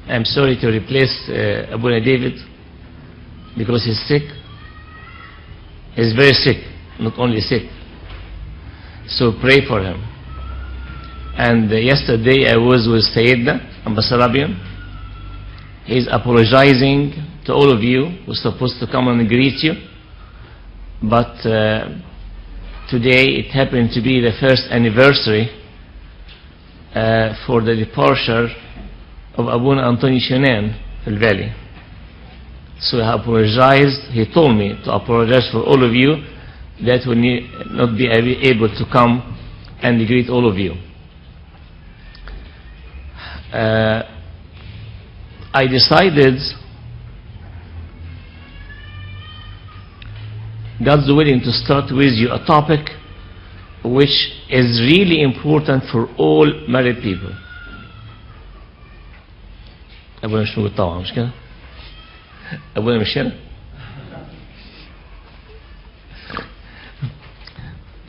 I'm sorry to replace Abuna David because he's sick. He's very sick, not only sick. So pray for him. And yesterday I was with Sayyidina Ambasarabian. He's apologizing to all of you who are supposed to come and greet you. But today it happened to be the first anniversary for the departure of Abuna Antonio Shenan Al Valley. So I apologized. He told me to apologize for all of you that will not be able to come and greet all of you. I decided, God's willing, to start with you a topic which is really important for all married people. أبونا مش موجود طبعا، مش كده؟ أبونا مش هنا؟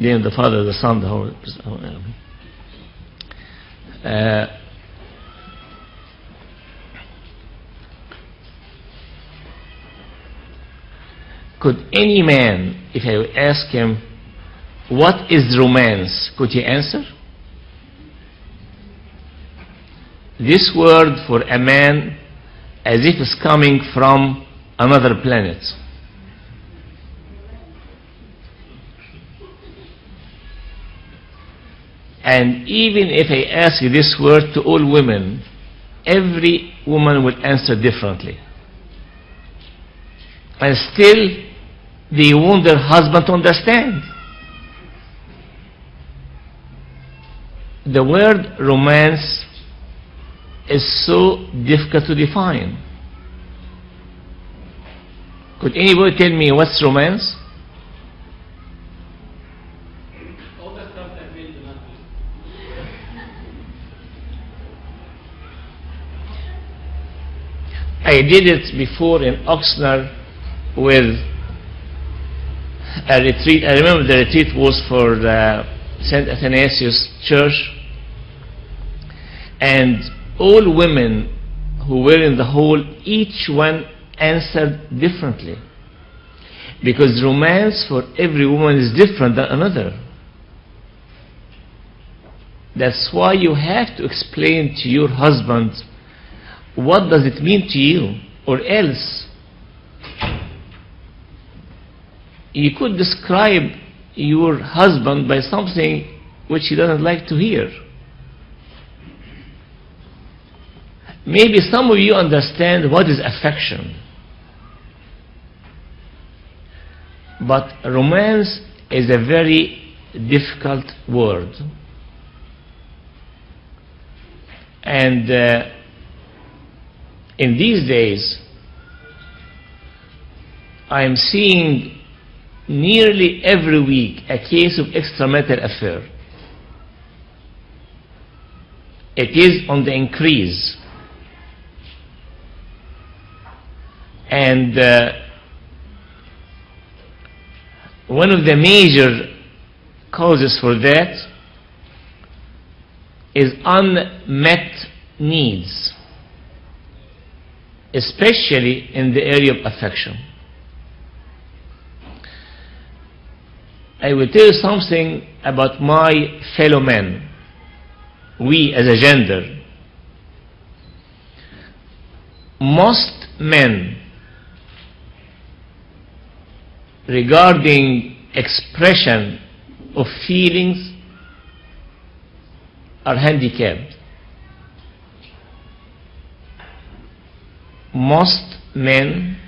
Name the Father, the Son, the Holy Spirit. Could any man, if I ask him, what is romance, could he answer? This word for a man as if it's coming from another planet. And even if I ask this word to all women, every woman will answer differently. And still, they want their husband to understand. The word romance is so difficult to define. Could anybody tell me what's romance? All the stuff that men do not do. I did it before in Oxnard with a retreat. I remember the retreat was for the St. Athanasius Church, and all women who were in the hall, each one answered differently, because romance for every woman is different than another. That's why you have to explain to your husband what does it mean to you, or else you could describe your husband by something which he doesn't like to hear. Maybe some of you understand what is affection, but romance is a very difficult word. And in these days, I am seeing nearly every week a case of extramarital affair. It is on the increase. And one of the major causes for that is unmet needs, especially in the area of affection. I will tell you something about my fellow men, we as a gender. Most men, regarding expression of feelings, are handicapped. Most men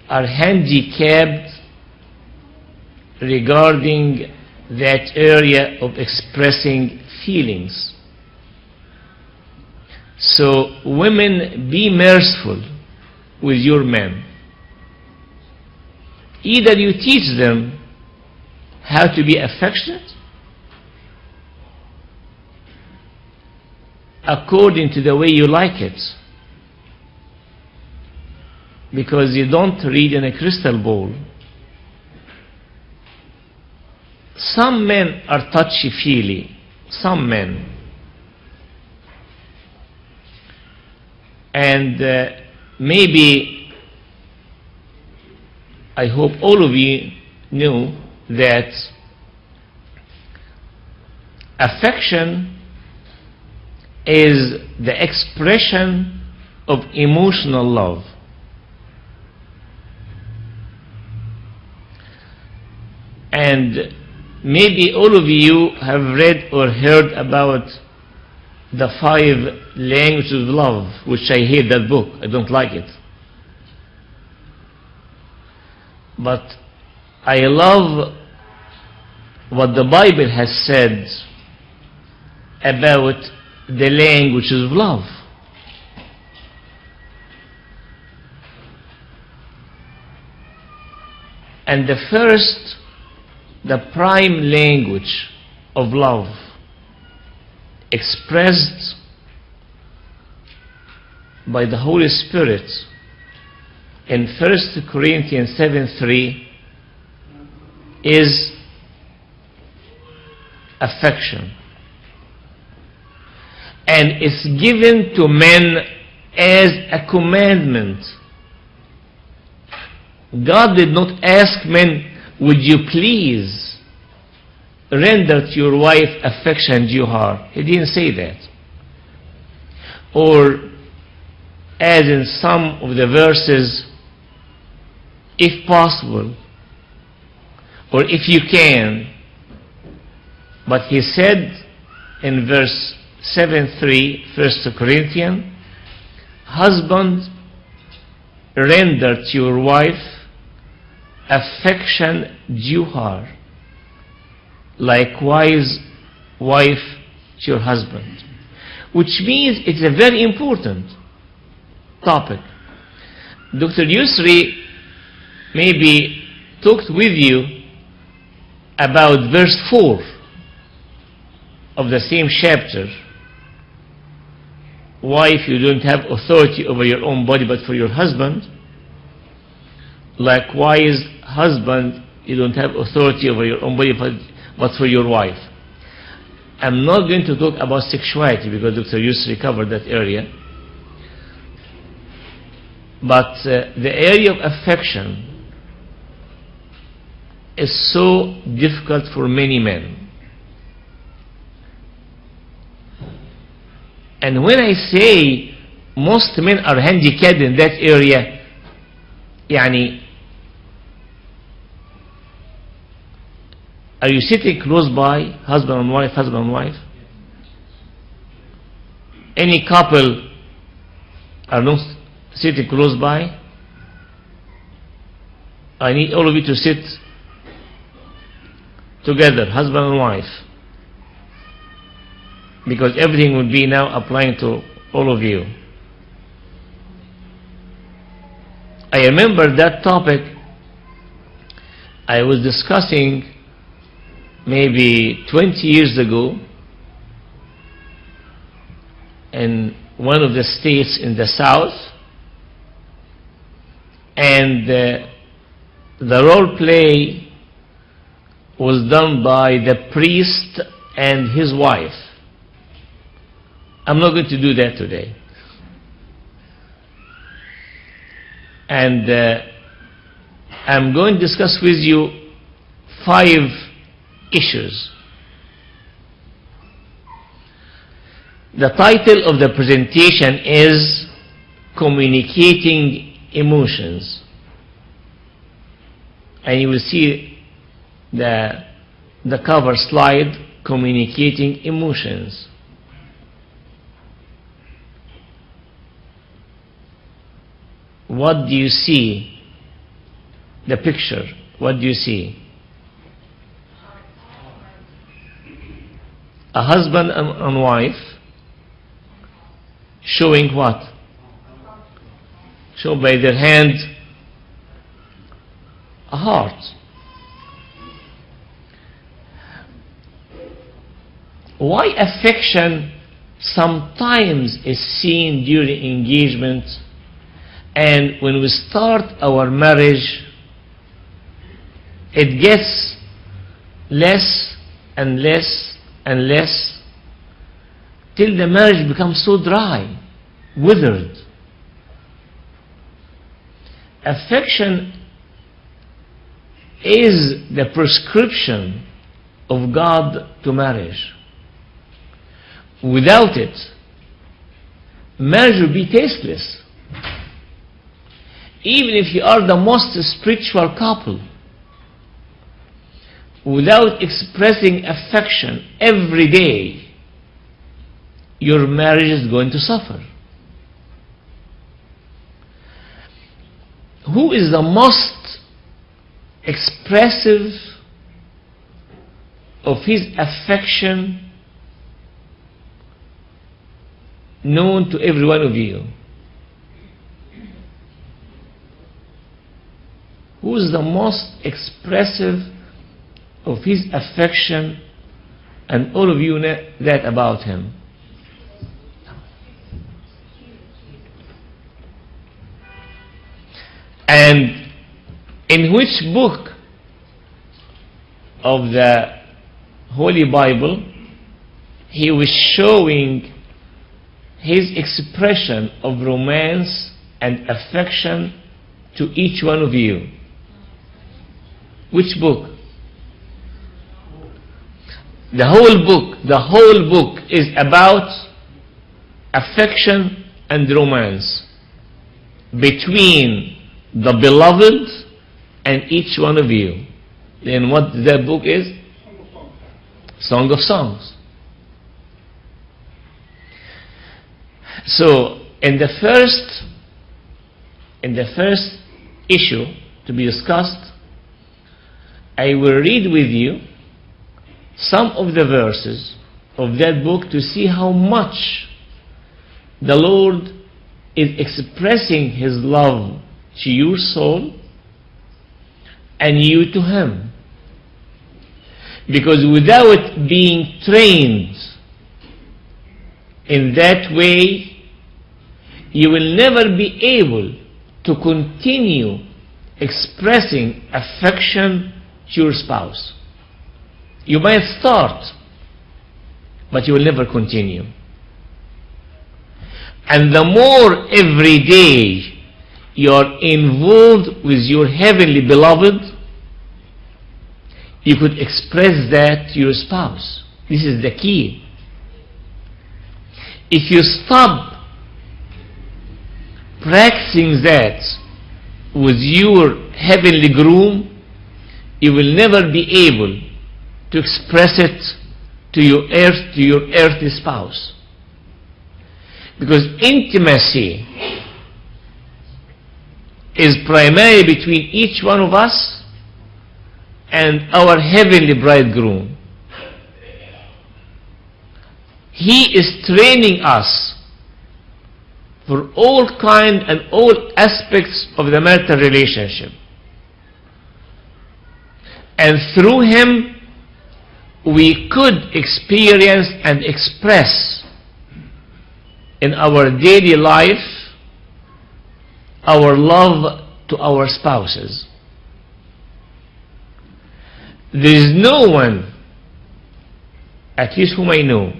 are handicapped regarding that area of expressing feelings. So women, be merciful with your men. Either you teach them how to be affectionate according to the way you like it, because you don't read in a crystal ball. Some men are touchy-feely, some men. And maybe, I hope all of you knew that affection is the expression of emotional love. And maybe all of you have read or heard about the 5 languages of love, which I hate that book. I don't like it. But I love what the Bible has said about the languages of love. And the first, the prime language of love, expressed by the Holy Spirit in 1 Corinthians 7:3, is affection. And it's given to men as a commandment. God did not ask men, would you please render to your wife affection due her? He didn't say that. Or as in some of the verses, if possible, or if you can. But he said in verse 7:3, 1 Corinthians, husband, render to your wife affection due her, likewise wife to your husband. Which means it's a very important topic. Dr. Yusri maybe talked with you about verse 4 of the same chapter. Wife, you don't have authority over your own body but for your husband. Likewise, husband, you don't have authority over your own body but for your wife. I'm not going to talk about sexuality because Dr. Yusri covered that area. But the area of affection is so difficult for many men. And when I say most men are handicapped in that area, يعني, are you sitting close by, husband and wife, husband and wife? Any couple are not sitting close by? I need all of you to sit together, husband and wife, because everything would be now applying to all of you. I remember that topic I was discussing maybe 20 years ago in one of the states in the south, and the role play was done by the priest and his wife. I'm not going to do that today. And I'm going to discuss with you 5 issues. The title of the presentation is Communicating Emotions. And you will see the cover slide, Communicating Emotions. What do you see? The picture, what do you see? A husband and wife showing what? Show by their hand a heart. Why affection sometimes is seen during engagement, and when we start our marriage it gets less and less and less till the marriage becomes so dry, withered. affection is the prescription of God to marriage. Without it, marriage will be tasteless. Even if you are the most spiritual couple, without expressing affection every day, your marriage is going to suffer. Who is the most expressive of his affection known to every one of you? Who is the most expressive of his affection, and all of you know that about him? And in which book of the Holy Bible he was showing his expression of romance and affection to each one of you? Which book? The whole book is about affection and romance between the beloved and each one of you. Then what that book is? Song of Songs. So in the first issue to be discussed, I will read with you some of the verses of that book to see how much the Lord is expressing his love to your soul and you to him. Because without being trained in that way, you will never be able to continue expressing affection to your spouse. You might start, but you will never continue. And the more every day you are involved with your heavenly beloved, you could express that to your spouse. This is the key. If you stop practicing that with your heavenly groom, you will never be able to express it to your earthly spouse. Because intimacy is primarily between each one of us and our heavenly bridegroom. He is training us for all kind and all aspects of the marital relationship. And through him, we could experience and express in our daily life our love to our spouses. There is no one, at least whom I know,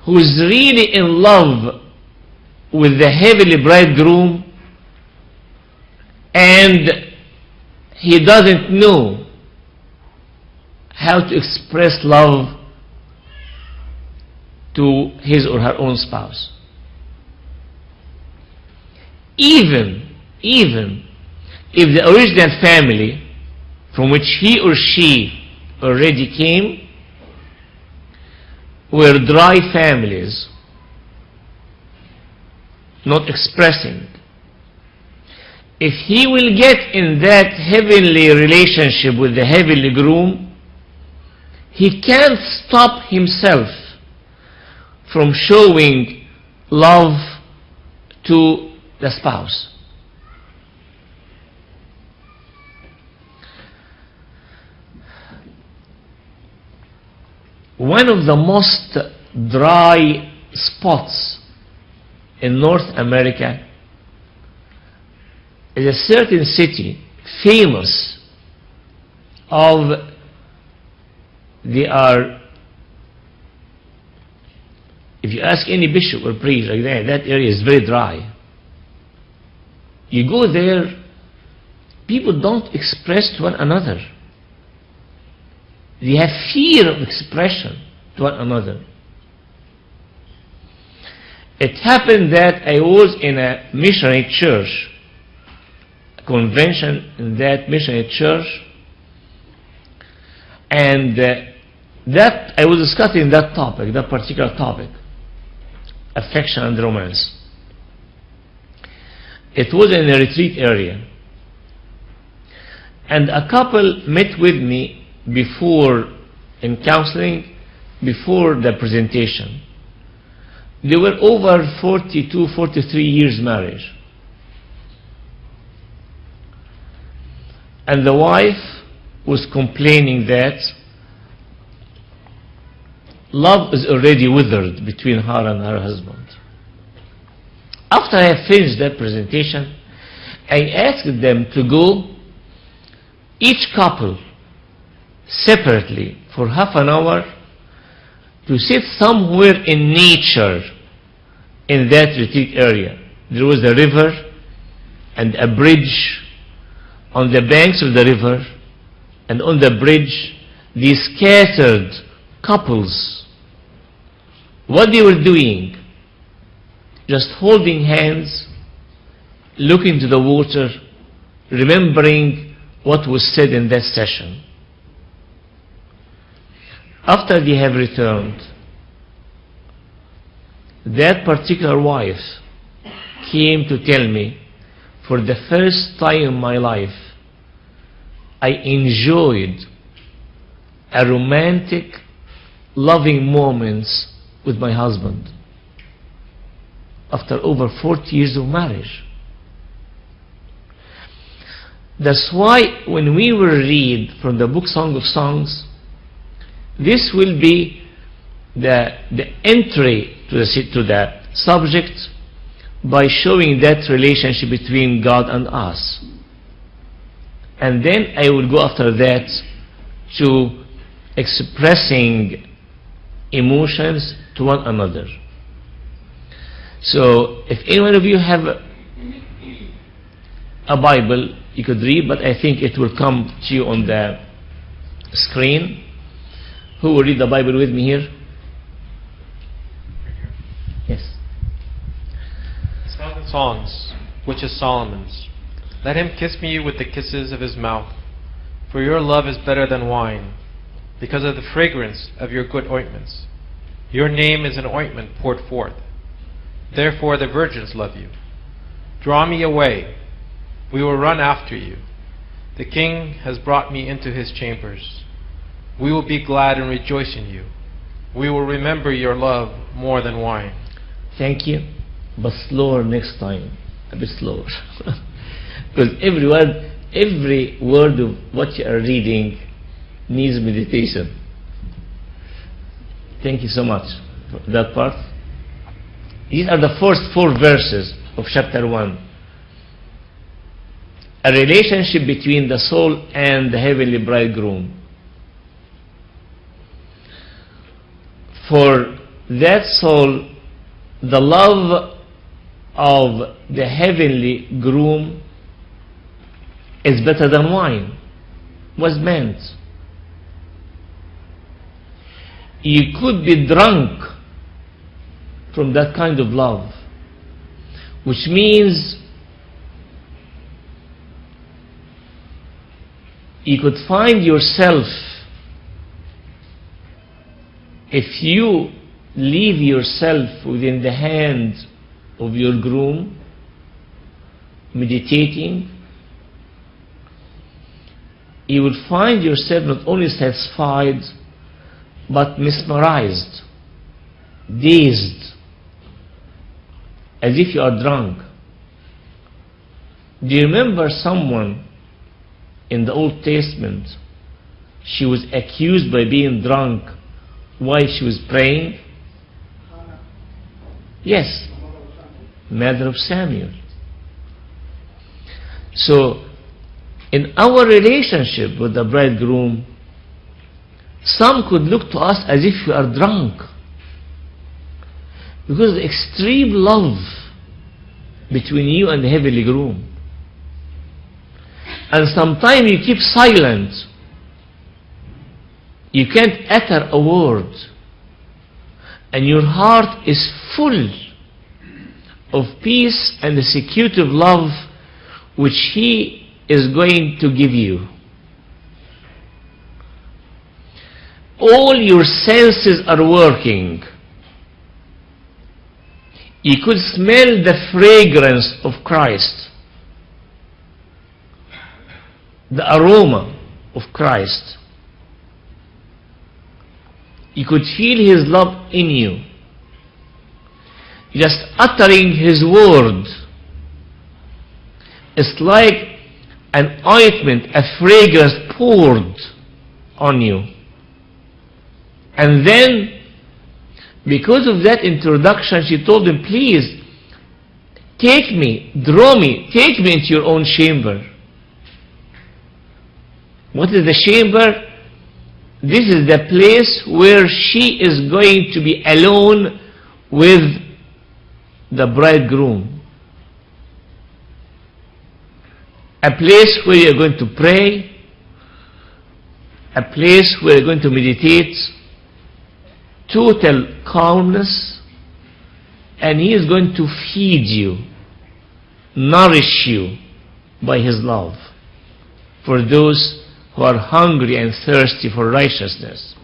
who is really in love with the heavenly bridegroom and he doesn't know how to express love to his or her own spouse. Even if the original family from which he or she already came were dry families, not expressing, if he will get in that heavenly relationship with the heavenly groom, he can't stop himself from showing love to the spouse. One of the most dry spots in North America is a certain city famous of if you ask any bishop or priest like that area is very dry. You go there, people don't express to one another. They have fear of expression to one another. It happened that I was in a missionary church, a convention in that missionary church, and that I was discussing that topic, that particular topic, affection and romance. It was in a retreat area, and a couple met with me before in counseling, before the presentation. They were over 42, 43 years marriage. And the wife was complaining that love is already withered between her and her husband. After I finished that presentation, I asked them to go, each couple separately, for half an hour, to sit somewhere in nature in that retreat area. There was a river and a bridge. On the banks of the river and on the bridge, these scattered couples, what they were doing, just holding hands, looking to the water, remembering what was said in that session. After they have returned, that particular wife came to tell me, for the first time in my life, I enjoyed a romantic, loving moments with my husband after over 40 years of marriage. That's why when we will read from the book Song of Songs, this will be the entry to the subject by showing that relationship between God and us. And then I will go after that to expressing emotions to one another. So if any one of you have a Bible, you could read, but I think it will come to you on the screen. Who will read the Bible with me here? Yes. Song of Songs, which is Solomon's. Let him kiss me with the kisses of his mouth, for your love is better than wine, because of the fragrance of your good ointments. Your name is an ointment poured forth. Therefore the virgins love you. Draw me away, we will run after you. The king has brought me into his chambers. We will be glad and rejoice in you. We will remember your love more than wine. Thank you, but slower next time, a bit slower. Because every word of what you are reading needs meditation. Thank you so much for that part. These are the first 4 verses of chapter 1. A relationship between the soul and the heavenly bridegroom. For that soul, the love of the heavenly groom is better than wine, was meant. You could be drunk from that kind of love, which means you could find yourself, if you leave yourself within the hand of your groom, meditating, you will find yourself not only satisfied, but mesmerized, dazed, as if you are drunk. Do you remember someone in the Old Testament? She was accused by being drunk while she was praying. Yes, mother of Samuel. So in our relationship with the bridegroom, some could look to us as if we are drunk, because of the extreme love between you and the heavenly groom. And sometimes you keep silent. You can't utter a word. And your heart is full of peace and the security of love which He is going to give you. All your senses are working. You could smell the fragrance of Christ, the aroma of Christ. You could feel His love in you. Just uttering His word. It's like an ointment, a fragrance poured on you. And then, because of that introduction, she told him, please, take me, draw me, take me into your own chamber. What is the chamber? This is the place where she is going to be alone with the bridegroom. A place where you're going to pray, a place where you're going to meditate, total calmness, and He is going to feed you, nourish you by His love for those who are hungry and thirsty for righteousness.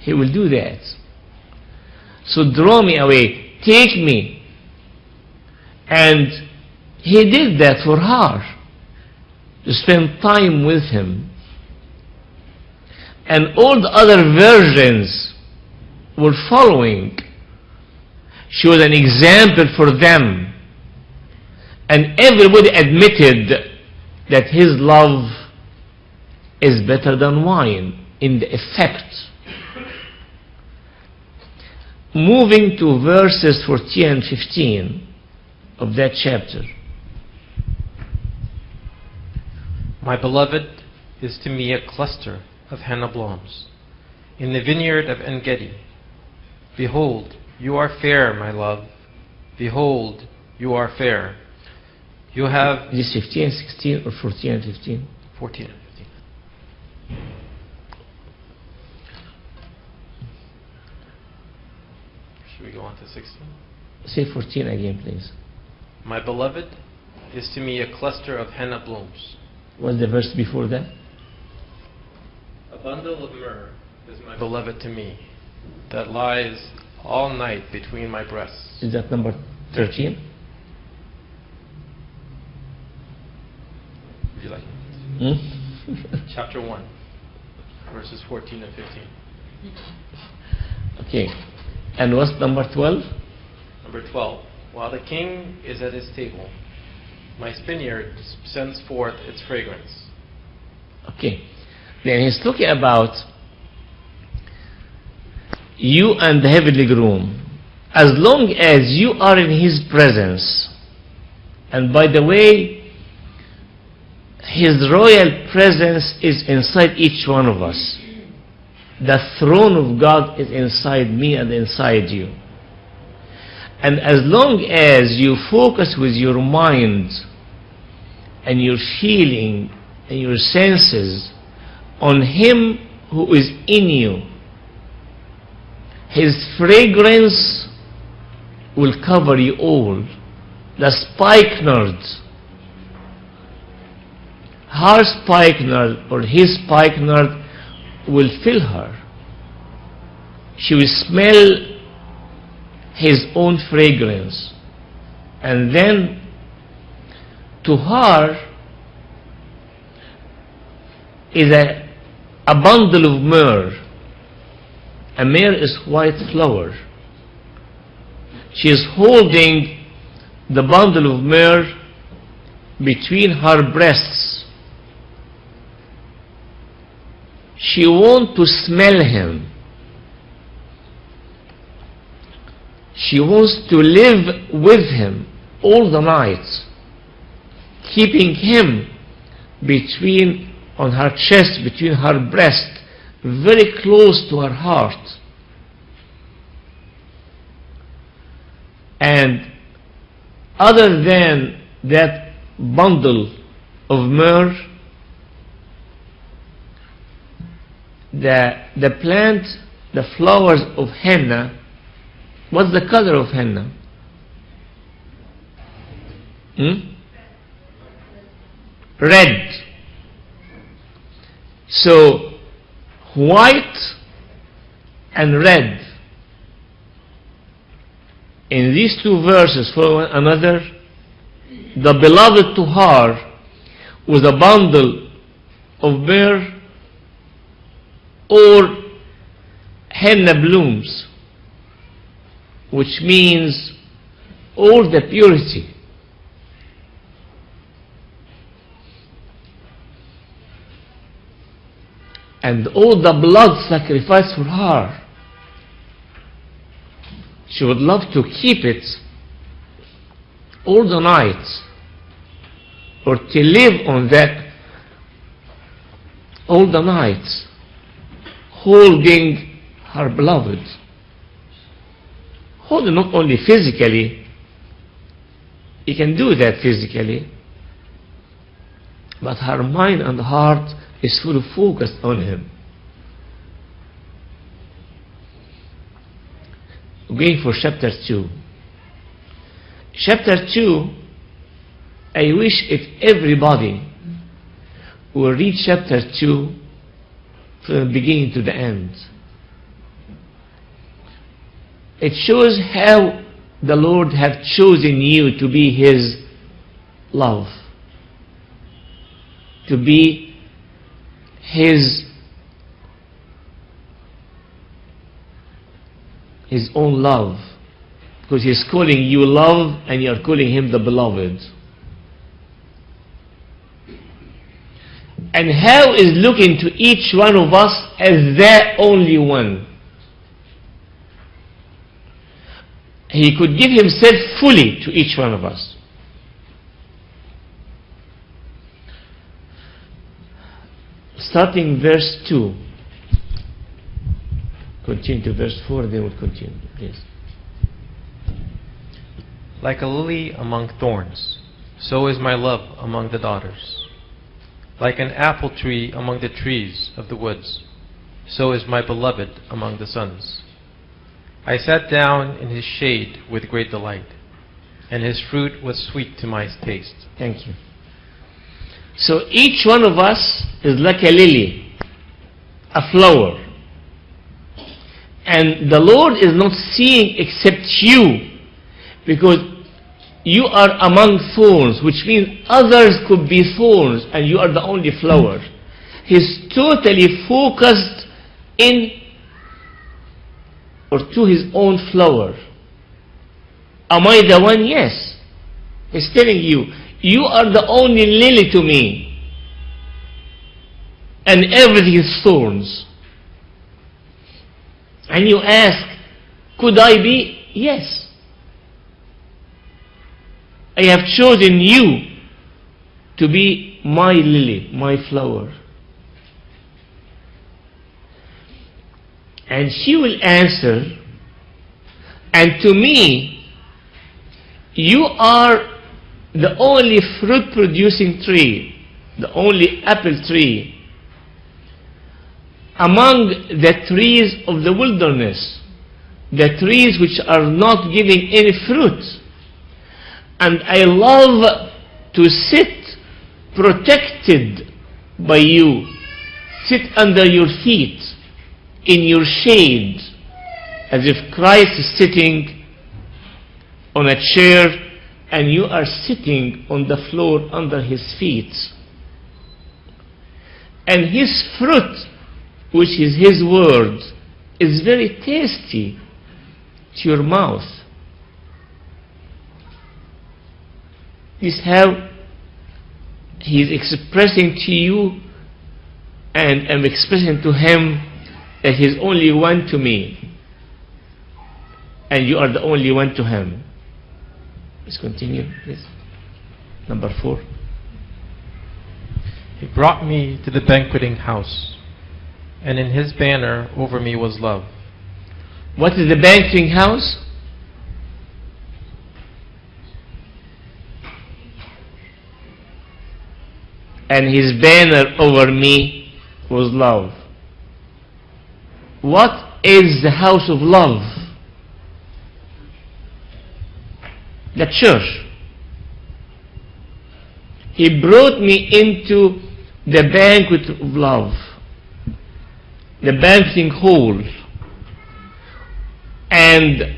He will do that. So draw me away, take me. And He did that for her, to spend time with Him. And all the other virgins were following. She was an example for them. And everybody admitted that His love is better than wine in the effect. Moving to verses 14 and 15 of that chapter. My beloved is to me a cluster of henna blossoms in the vineyard of En-Gedi. Behold, you are fair, my love. Behold, you are fair. You have... Is this 15, 16, or 14 and 15? 14 and 15. Should we go on to 16? Say 14 again, please. My beloved is to me a cluster of henna blooms. What's the verse before that? A bundle of myrrh is my beloved to me, that lies all night between my breasts. Is that number 13? Would you like it? Hmm? Chapter 1, verses 14 and 15. Okay. And what's number 12? Number 12. While the king is at his table, my vineyard sends forth its fragrance. Okay. Then he's talking about you and the heavenly groom. As long as you are in His presence, and by the way, His royal presence is inside each one of us. The throne of God is inside me and inside you. And as long as you focus with your mind and your feeling and your senses on Him who is in you, His fragrance will cover you all. The spikenard, her spikenard or his spikenard will fill her. She will smell His own fragrance. And then to her is a bundle of myrrh. A myrrh is white flower. She is holding the bundle of myrrh between her breasts. She wants to smell Him. She wants to live with Him all the night, keeping Him on her chest, between her breast, very close to her heart. And other than that bundle of myrrh, the plant, the flowers of henna. What's the color of henna? Red. So white and red. In these two verses for one another, the beloved to her was a bundle of myrrh or henna blooms, which means all the purity. And all the blood sacrificed for her. She would love to keep it all the night, or to live on that all the night, holding her beloved. Holding not only physically, you can do that physically, but her mind and heart is fully focused on him. Going for chapter 2. Chapter 2, I wish if everybody will read chapter 2 from the beginning to the end. It shows how the Lord have chosen you to be His love, to be His own love, because He's calling you love and you are calling Him the beloved. And how is looking to each one of us as the only one. He could give Himself fully to each one of us. Starting verse 2. Continue to verse 4, then we'll continue, please. Like a lily among thorns, so is my love among the daughters. Like an apple tree among the trees of the woods, so is my beloved among the sons. I sat down in His shade with great delight, and His fruit was sweet to my taste. Thank you. So each one of us is like a lily, a flower. And the Lord is not seeing except you, because you are among thorns, which means others could be thorns and you are the only flower. He's totally focused in or to His own flower. Am I the one? Yes. He's telling you, you are the only lily to me, and everything is thorns. And you ask, could I be? Yes. I have chosen you to be my lily, my flower. And she will answer, and to me, you are the only fruit producing tree, the only apple tree among the trees of the wilderness, the trees which are not giving any fruit. And I love to sit protected by you, sit under your feet, in your shade, as if Christ is sitting on a chair and you are sitting on the floor under His feet. And His fruit, which is His word, is very tasty to your mouth. This is how He is expressing to you, and I'm expressing to Him that He is only one to me, and you are the only one to Him. Let's continue, please. Number 4. He brought me to the banqueting house, and in His banner over me was love. What is the banqueting house? and his banner over me was love. What is the house of love? The church. He brought me into the banquet of love, the banqueting hall, and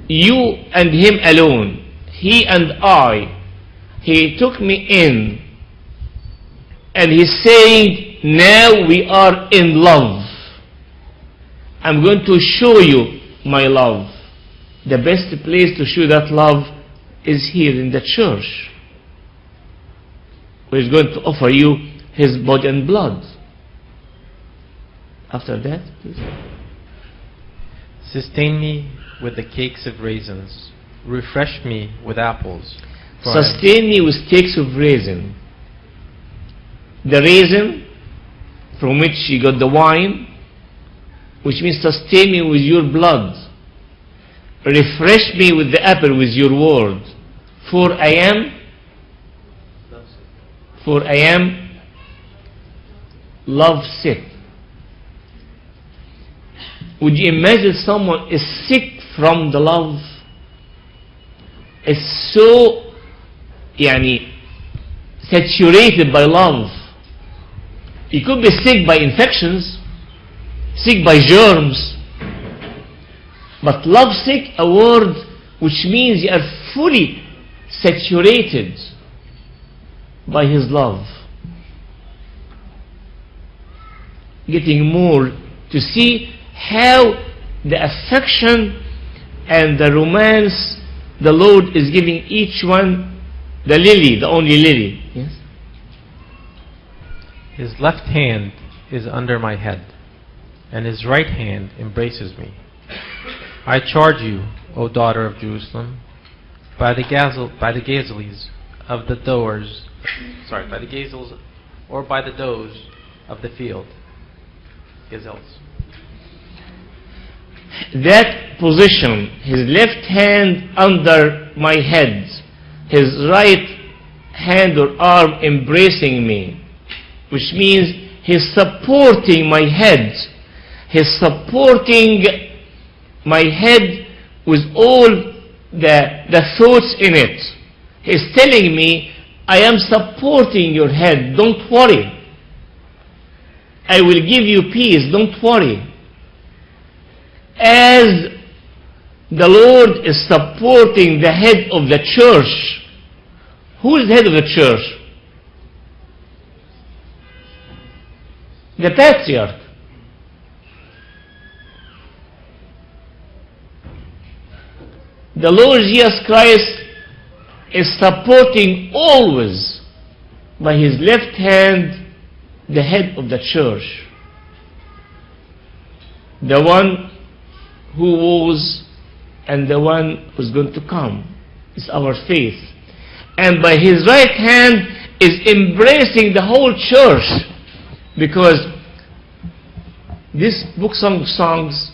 you and him alone, he and I, he took me in, and he's saying, now we are in love. I'm going to show you my love. The best place to show that love is here in the church, where he's going to offer you his body and blood. After that, please. Sustain me with the cakes of raisins. Refresh me with apples. For I am- Sustain me with cakes of raisin. The raisin from which you got the wine, which means sustain me with your blood. Refresh me with the apple, with your word. For I am love sick. Would you imagine someone is sick from the love? It's so saturated by love. You could be sick by infections, sick by germs, but love sick, a word which means you are fully saturated by his love. Getting more to see how the affection and the romance the Lord is giving each one, the lily, the only lily. Yes? His left hand is under my head, and his right hand embraces me. I charge you, O daughter of Jerusalem, by the gazelles of the doors, by the gazelles, or by the does of the field, gazelles. That position, his left hand under my head, his right hand or arm embracing me, which means he's supporting my head. He's supporting my head with all the thoughts in it. He's telling me, I am supporting your head, don't worry. I will give you peace, don't worry. As the Lord is supporting the head of the church, who is the head of the church? The patriarch. The Lord Jesus Christ is supporting always by his left hand the head of the church, the one who was and the one who's going to come. Is our faith. And by his right hand is embracing the whole church, because this book Song of Songs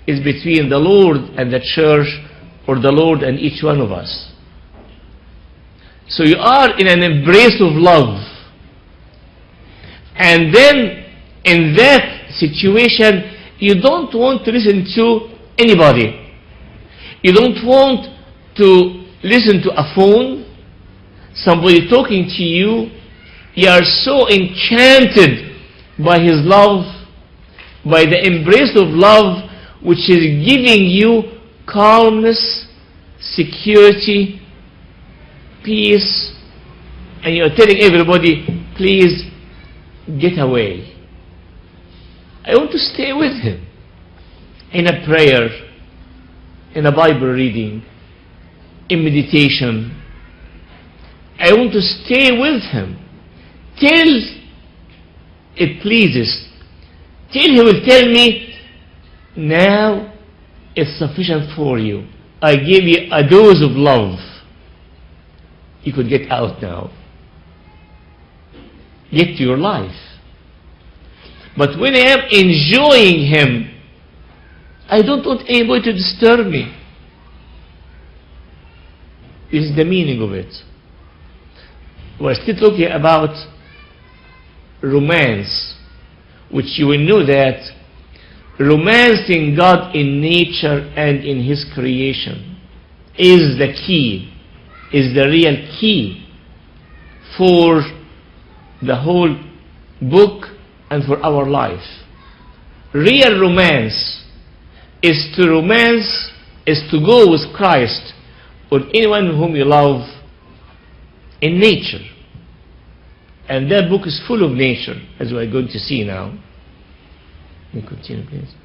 is between the Lord and the church, or the Lord and each one of us. So you are in an embrace of love. And then in that situation, you don't want to listen to anybody. You don't want to listen to a phone, somebody talking to you. You are so enchanted by his love, by the embrace of love, which is giving you calmness, security, peace, and you are telling everybody, please get away. I want to stay with him in a prayer, in a Bible reading, in meditation. I want to stay with him till it pleases, till he will tell me, now it's sufficient for you. I give you a dose of love. You could get out now. Get to your life. But when I am enjoying him, I don't want anybody to disturb me. This is the meaning of it. we're still talking about romance, which you will know that romancing God in nature and in His creation is the key, is the real key for the whole book and for our life. Real romance is to go with Christ or anyone whom you love in nature. And that book is full of nature, as we're going to see now. Let me continue, please.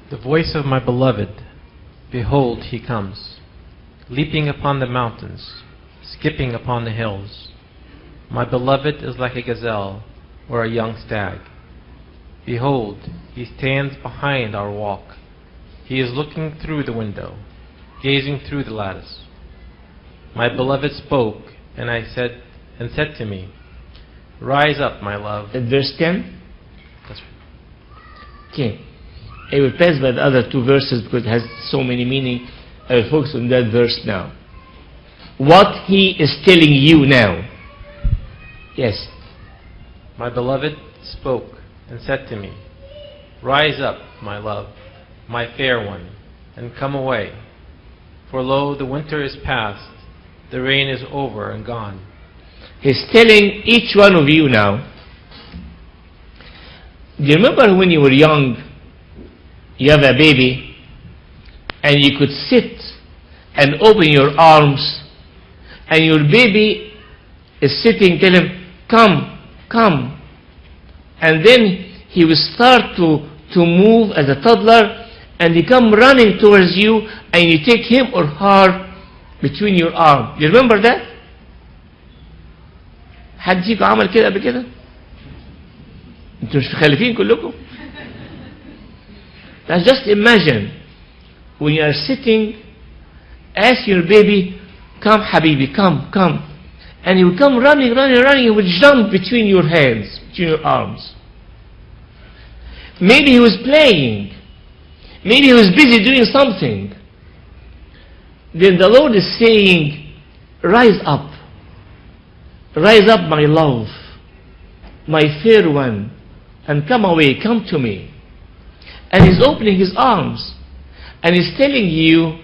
The voice of my beloved, behold, he comes, leaping upon the mountains, skipping upon the hills. My beloved is like a gazelle or a young stag. Behold, he stands behind our walk. He is looking through the window, gazing through the lattice. My beloved spoke, and said to me, rise up, my love. At verse 10? That's right. Okay. I will pass by the other two verses because it has so many meaning. I will focus on that verse now. What he is telling you now. Yes. My beloved spoke and said to me, rise up, my love, my fair one, and come away. For lo, the winter is past, the rain is over and gone. He's telling each one of you now. Do you remember when you were young, you have a baby, and you could sit and open your arms, and your baby is sitting, tell him, come, come. And then he will start to move as a toddler, and he come running towards you, and you take him or her between your arms. Do you remember that? حد فيكم عمل كده قبل كده؟ انتوا مش مخلفين كلكم؟ Now just imagine when you are sitting, ask your baby, come habibi, come, come. And he will come running, running, running, he will jump between your hands, between your arms. Maybe he was playing. Maybe he was busy doing something. Then the Lord is saying, rise up. Rise up, my love, my fair one, and come away, come to me. And he's opening his arms, and he's telling you,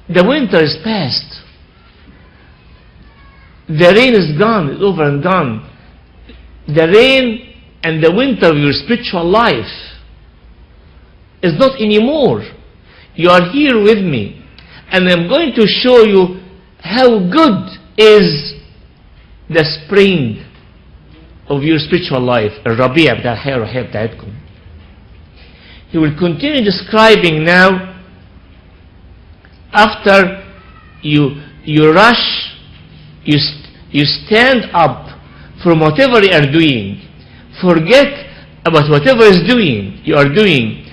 the winter is past. The rain is gone, it's over and gone. The rain and the winter of your spiritual life is not anymore. You are here with me, and I'm going to show you how good is the spring of your spiritual life. الربيع بتاع الحياة الروحية بتاعتكم. He will continue describing now. After you rush, you stand up from whatever you are doing. Forget about whatever you are doing.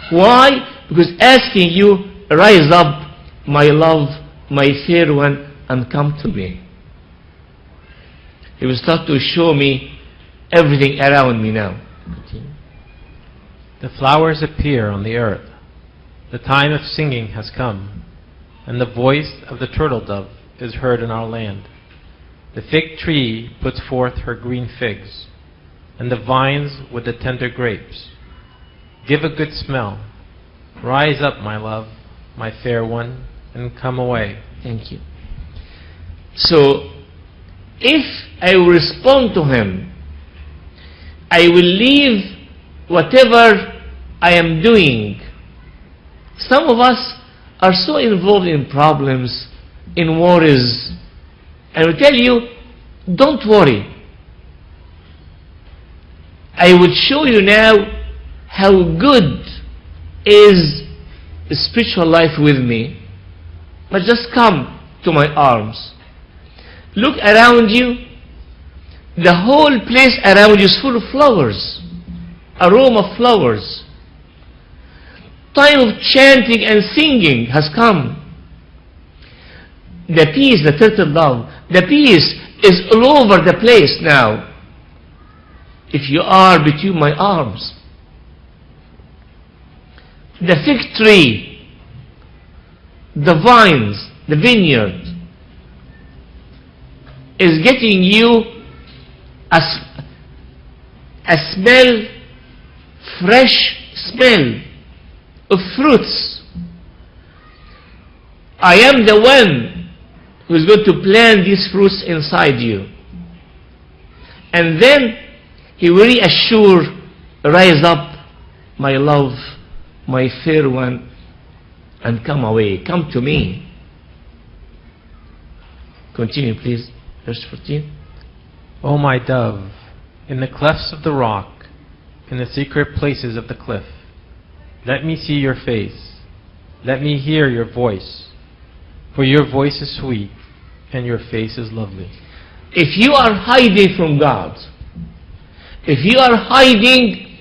Why? Because asking you, rise up, my love, my fair one, and come to me. He will start to show me everything around me now. The flowers appear on the earth. The time of singing has come, and the voice of the turtle dove is heard in our land. The fig tree puts forth her green figs, and the vines with the tender grapes. Give a good smell. Rise up, my love, my fair one, and come away. Thank you. So, if I will respond to him, I will leave whatever I am doing. Some of us are so involved in problems, in worries, and I will tell you, don't worry. I will show you now how good is the spiritual life with me. But just come to my arms. Look around you. The whole place around you is full of flowers. Aroma of flowers. Time of chanting and singing has come. The peace, the turtle dove, the peace is all over the place now. If you are between my arms. The fig tree, the vines, the vineyard, is getting you a smell, fresh smell of fruits. I am the one who is going to plant these fruits inside you. And then he will reassure, rise up, my love, my fair one, and come away, come to me. Continue, please. Verse 14. O my dove, in the clefts of the rock, in the secret places of the cliff, let me see your face, let me hear your voice, for your voice is sweet, and your face is lovely. If you are hiding from God, if you are hiding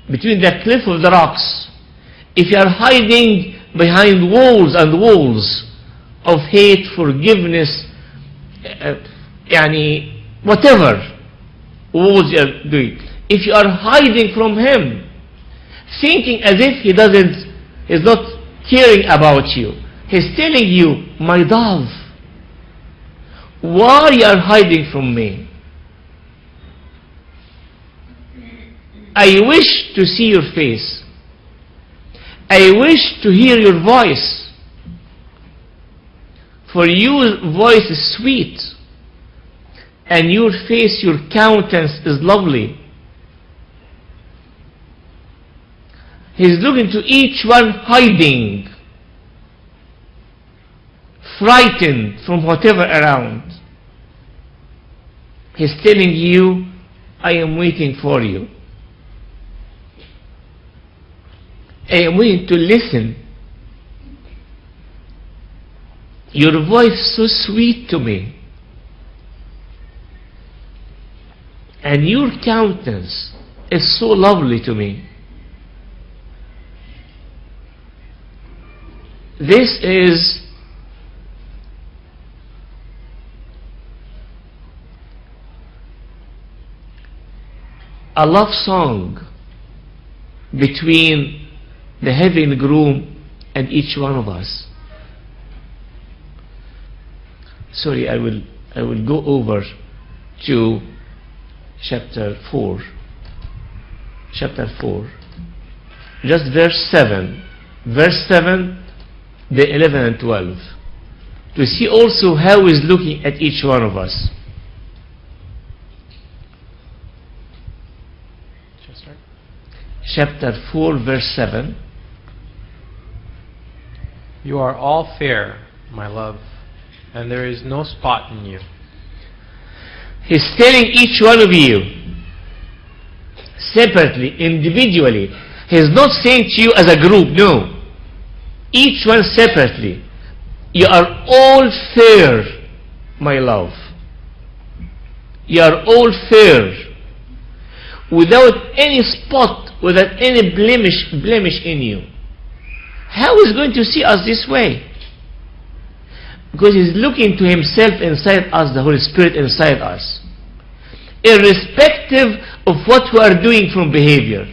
between the cliff of the rocks, if you are hiding behind walls and walls of hate, forgiveness, whatever walls you are doing, if you are hiding from Him, thinking as if He's not caring about you, He's telling you, my dove, why you are hiding from me? I wish to see your face. I wish to hear your voice. For your voice is sweet, and your face, your countenance is lovely. He's looking to each one hiding, frightened from whatever around. He's telling you, I am waiting for you. I am waiting to listen. Your voice is so sweet to me. And your countenance is so lovely to me. This is a love song between the heavenly groom and each one of us. Sorry, I will go over to chapter 4. Chapter 4. Just verse 7. Verse 7, the 11 and 12. To see also how He is looking at each one of us. Chapter 4, verse 7. You are all fair, my love, and there is no spot in you. He's telling each one of you, separately, individually. He's not saying to you as a group, no. Each one separately. You are all fair, my love. You are all fair, without any spot, without any blemish in you. How is He going to see us this way? Because He's looking to Himself inside us, the Holy Spirit inside us. Irrespective of what we are doing from behavior,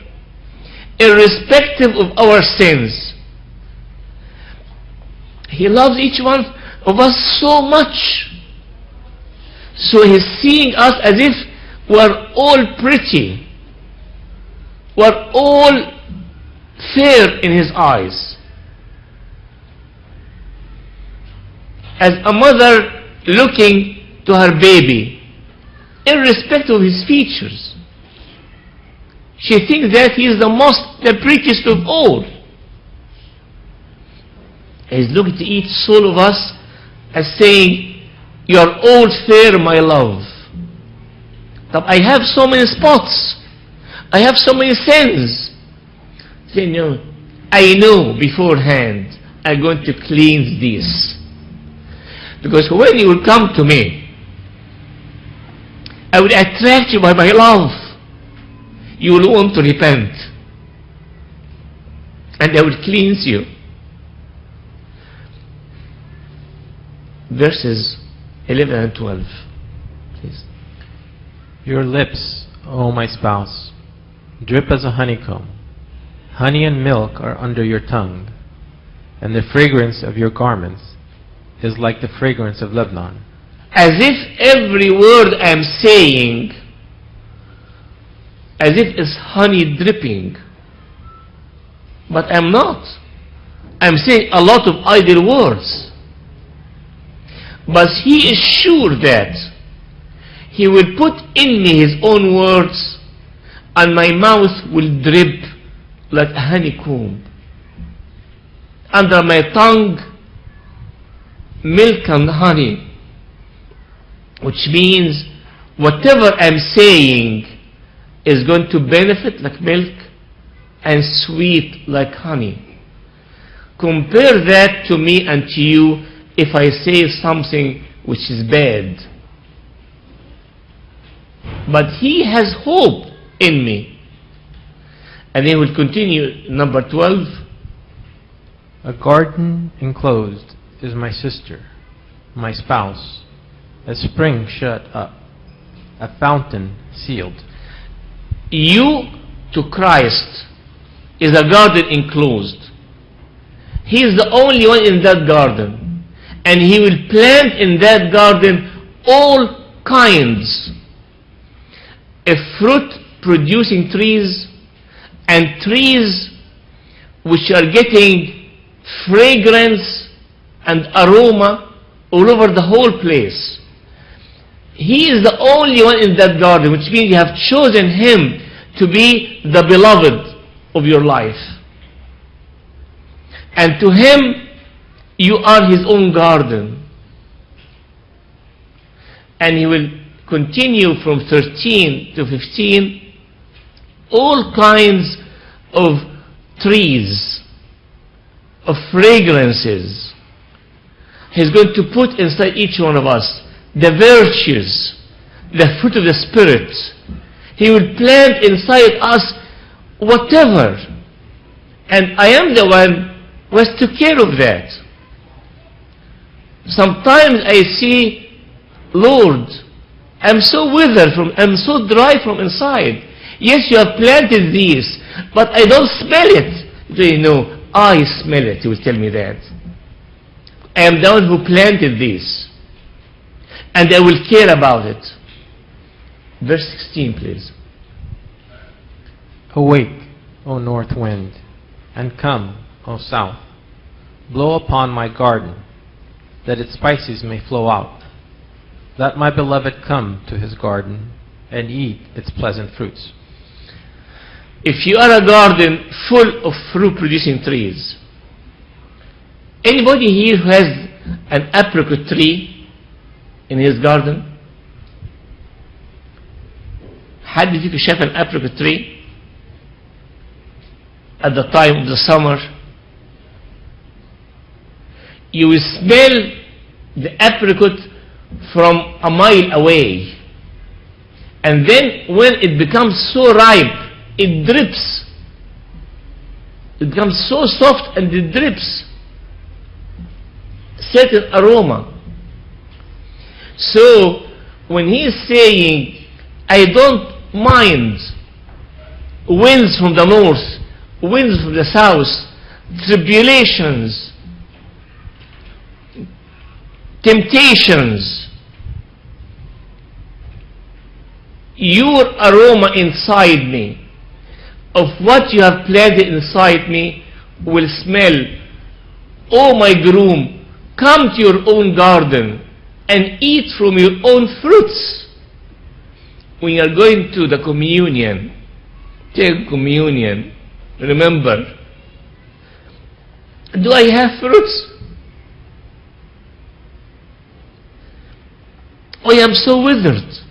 irrespective of our sins, He loves each one of us so much. So He's seeing us as if we are all pretty. We are all fair in His eyes. As a mother looking to her baby, irrespective of his features, she thinks that he is the prettiest of all. He's looking to each soul of us as saying, you are all fair, my love. But I have so many spots. I have so many sins. Say, no, I know beforehand I'm going to cleanse these. Because when you will come to me, I will attract you by my love. You will want to repent. And I will cleanse you. Verses 11 and 12. Please. Your lips, O my spouse, drip as a honeycomb. Honey and milk are under your tongue, and the fragrance of your garments is like the fragrance of Lebanon. as if every word I'm saying, as if it's honey dripping. But I'm not. I'm saying a lot of idle words. But he is sure that he will put in me his own words, and my mouth will drip like a honeycomb. Under my tongue, milk and honey, which means whatever I'm saying is going to benefit like milk and sweet like honey. Compare that to me and to you if I say something which is bad. But he has hope in me. And then we'll continue, number 12. A garden enclosed is my sister, my spouse, a spring shut up, a fountain sealed. You to Christ is a garden enclosed. He is the only one in that garden, and he will plant in that garden all kinds of fruit producing trees and trees which are getting fragrance and aroma all over the whole place. He is the only one in that garden, which means you have chosen him to be the beloved of your life. And to him, you are his own garden. And he will continue from 13 to 15, all kinds of trees, of fragrances. He's going to put inside each one of us the virtues, the fruit of the Spirit. He will plant inside us whatever. And I am the one who has to care of that. Sometimes I see, Lord, I'm so withered I'm so dry from inside. Yes, you have planted these, but I don't smell it. Do you know, I smell it. He will tell me that. I am the one who planted these, and I will care about it. Verse 16, please. Awake, O north wind, and come, O south. Blow upon my garden, that its spices may flow out. Let my beloved come to his garden and eat its pleasant fruits. If you are a garden full of fruit-producing trees, anybody here who has an apricot tree in his garden? حد فيكم شاف an apricot tree at the time of the summer? You will smell the apricot from a mile away, and then when it becomes so ripe, it drips. It becomes so soft and it drips certain aroma. So when he is saying, I don't mind winds from the north, winds from the south, tribulations, temptations, your aroma inside me, of what you have planted inside me, will smell. Oh my groom, come to your own garden and eat from your own fruits. When you are going to the communion, take communion, remember, do I have fruits? Oh, I am so withered.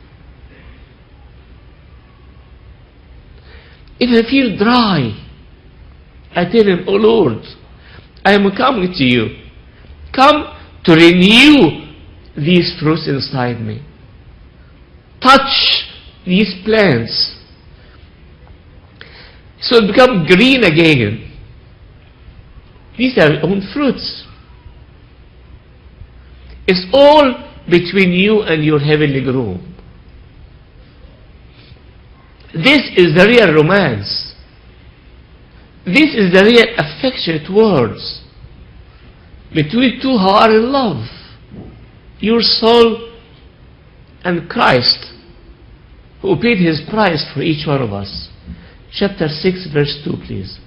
If I feel dry, I tell him, oh Lord, I am coming to you. Come to renew these fruits inside me. Touch these plants so it become green again. These are your own fruits. It's all between you and your heavenly groom. This is the real romance. This is the real affectionate words between two who are in love. Your soul and Christ, who paid his price for each one of us. Chapter 6, verse 2, please.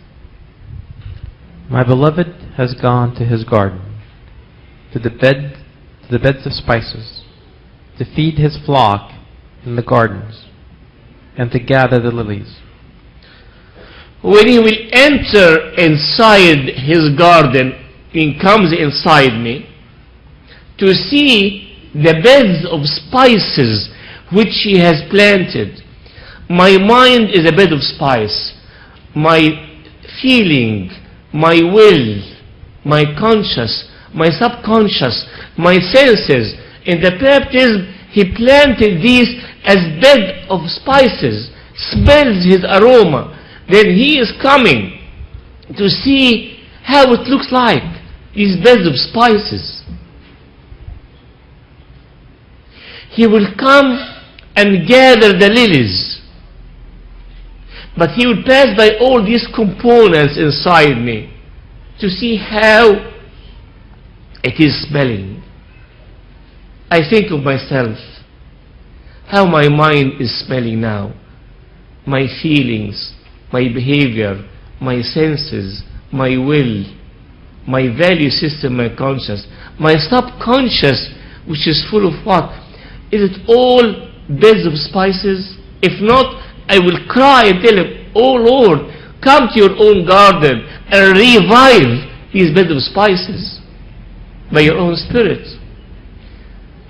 My beloved has gone to his garden, to the beds of spices, to feed his flock in the gardens, and to gather the lilies. When he will enter inside his garden, he comes inside me, to see the beds of spices which he has planted. My mind is a bed of spice. My feeling, my will, my conscious, my subconscious, my senses. In the baptism, he planted these as bed of spices, smells his aroma. Then he is coming to see how it looks like, these beds of spices. He will come and gather the lilies. But he will pass by all these components inside me to see how it is smelling. I think of myself, how my mind is smelling now. My feelings, my behavior, my senses, my will, my value system, my conscious, my subconscious, which is full of what? Is it all beds of spices? If not, I will cry and tell him, oh Lord, come to your own garden and revive these beds of spices by your own Spirit.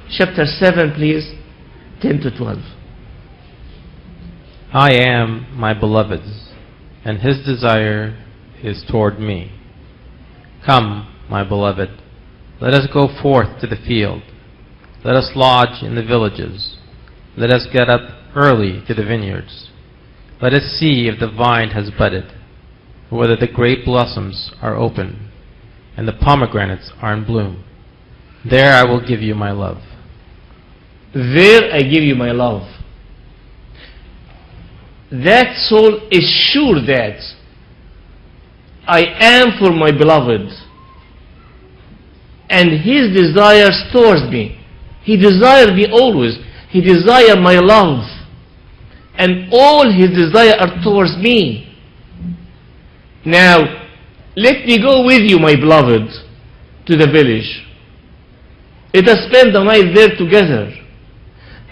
Chapter 7, please, 10 to 12. I am my beloved's, and his desire is toward me. Come, my beloved, let us go forth to the field. Let us lodge in the villages. Let us get up early to the vineyards. Let us see if the vine has budded, whether the grape blossoms are open, and the pomegranates are in bloom. There I will give you my love. There I give you my love. That soul is sure that I am for my beloved, and his desires towards me. He desires me always. He desires my love, and all his desires are towards me. Now, let me go with you, my beloved, to the village. Let us spend the night there together.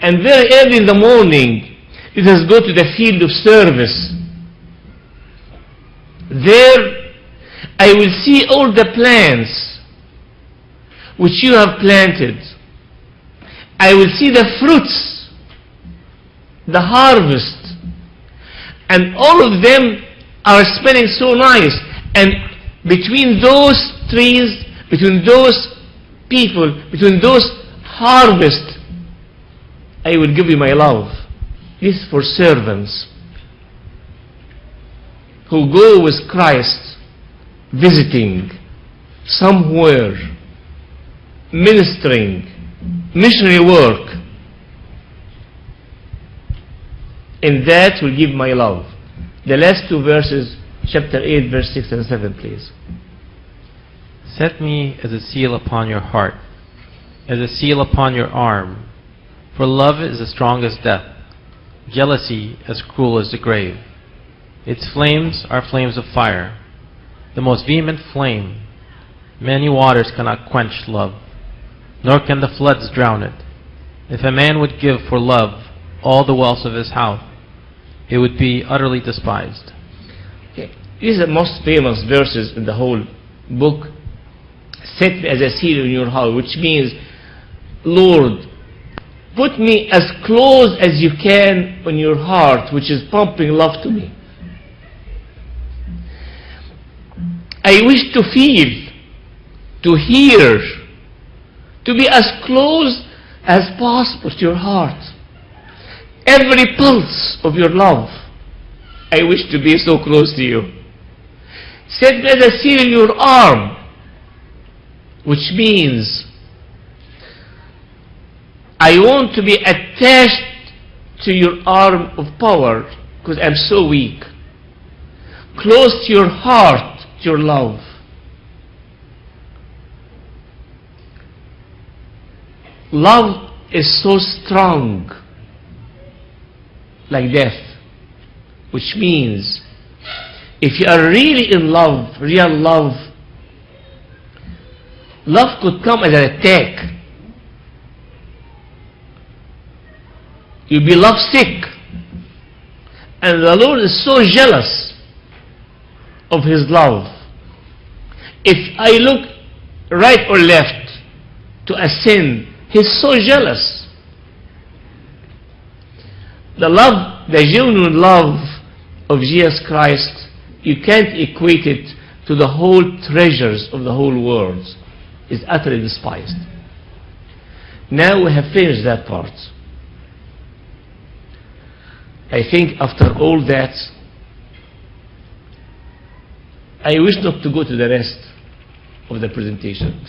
And very early in the morning, let us go to the field of service. There, I will see all the plants which you have planted. I will see the fruits, the harvest, and all of them are smelling so nice. And between those trees, between those people, between those harvests, I will give you my love. This is for servants who go with Christ, visiting somewhere, ministering, missionary work. And that will give my love. The last two verses, chapter 8, verse 6 and 7, please. Set me as a seal upon your heart, as a seal upon your arm. For love is as strong as death, jealousy as cruel as the grave. Its flames are flames of fire, the most vehement flame. Many waters cannot quench love, nor can the floods drown it. If a man would give for love all the wealth of his house, it would be utterly despised. Okay. These are the most famous verses in the whole book. Set me as a seal in your heart, which means, Lord, put me as close as you can on your heart, which is pumping love to me. I wish to feel, to hear, to be as close as possible to your heart. Every pulse of your love, I wish to be so close to you. Set me as a seal in your arm, which means I want to be attached to your arm of power because I'm so weak. Close to your heart, to your love. Love is so strong, like death, which means if you are really in love, real love, love could come as an attack. You'll be lovesick. And the Lord is so jealous of His love. If I look right or left to a sin, He's so jealous. The love, the genuine love of Jesus Christ, you can't equate it to the whole treasures of the whole world. It's utterly despised. Now we have finished that part. I think after all that, I wish not to go to the rest of the presentation.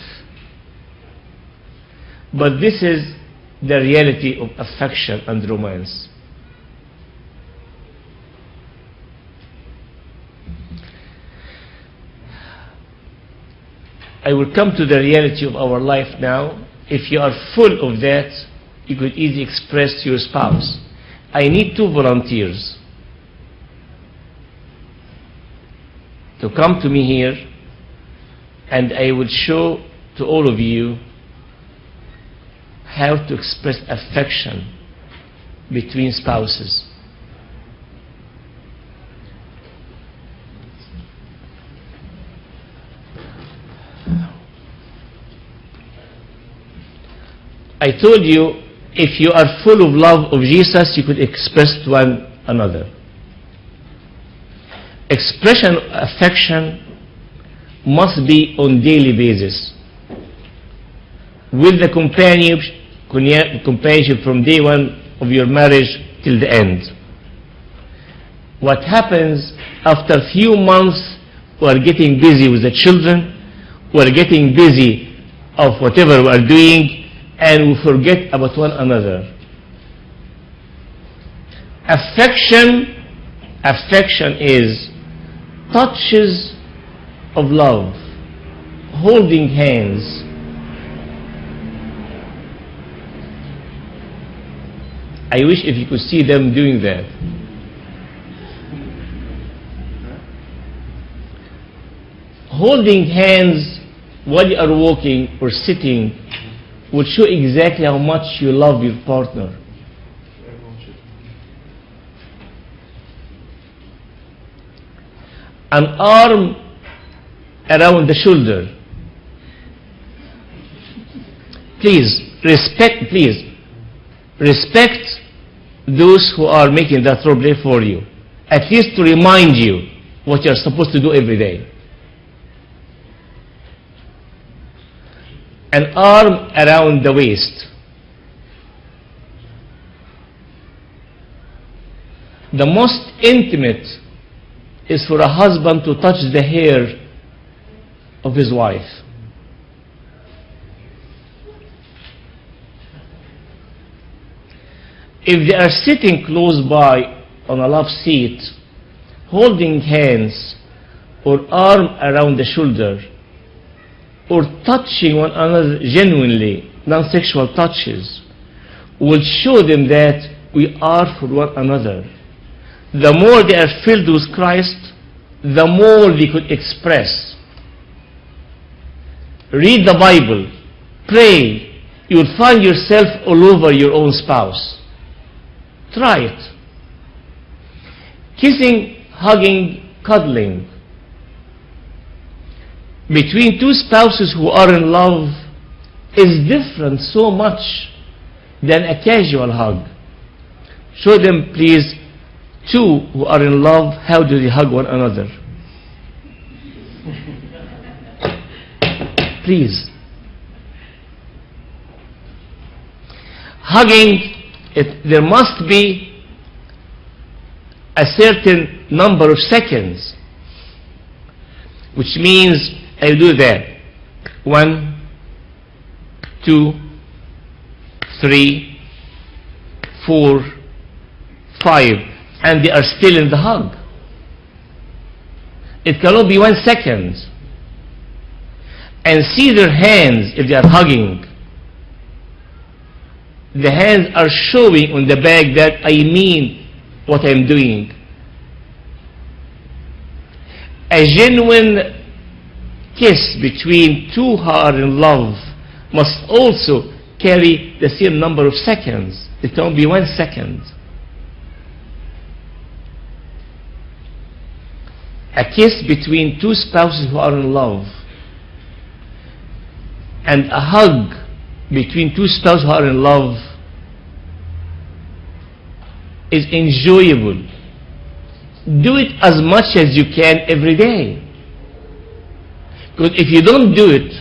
But this is the reality of affection and romance. I will come to the reality of our life now. If you are full of that, you could easily express to your spouse. I need 2 volunteers to come to me here, and I will show to all of you how to express affection between spouses. I told you, if you are full of love of Jesus, you could express to one another. Expression of affection must be on daily basis, with the companionship from day one of your marriage till the end. What happens after a few months, we are getting busy with the children, we are getting busy of whatever we are doing, and we forget about one another. Affection is touches of love, holding hands, I wish if you could see them doing that. Holding hands while you are walking or sitting would show exactly how much you love your partner. An arm around the shoulder. Please respect those who are making that role play for you, at least to remind you what you are supposed to do every day. An arm around the waist. The most intimate is for a husband to touch the hair of his wife. If they are sitting close by on a love seat, holding hands or arm around the shoulder, or touching one another genuinely, non-sexual touches, will show them that we are for one another. The more they are filled with Christ, the more they could express. Read the Bible, pray, you will find yourself all over your own spouse. Try it. Kissing, hugging, cuddling. Between two spouses who are in love is different so much than a casual hug. Show them, please, two who are in love, how do they hug one another? Please. Hugging, there must be a certain number of seconds, which means I do that. 1, 2, 3, 4, 5, and they are still in the hug. It cannot be 1 second. And see their hands if they are hugging. the hands are showing on the back that I mean what I'm doing. A genuine kiss between two who are in love must also carry the same number of seconds. It can't be 1 second. A kiss between two spouses who are in love and a hug between two spouses who are in love is enjoyable. Do it as much as you can every day. Because if you don't do it,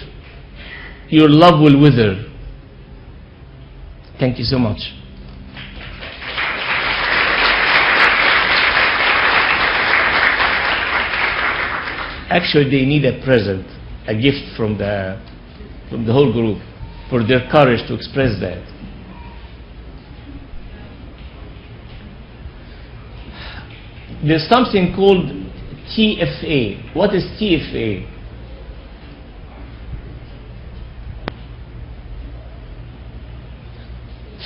your love will wither. Thank you so much. Actually, they need a present, a gift from the whole group for their courage to express that. There's something called TFA. What is TFA?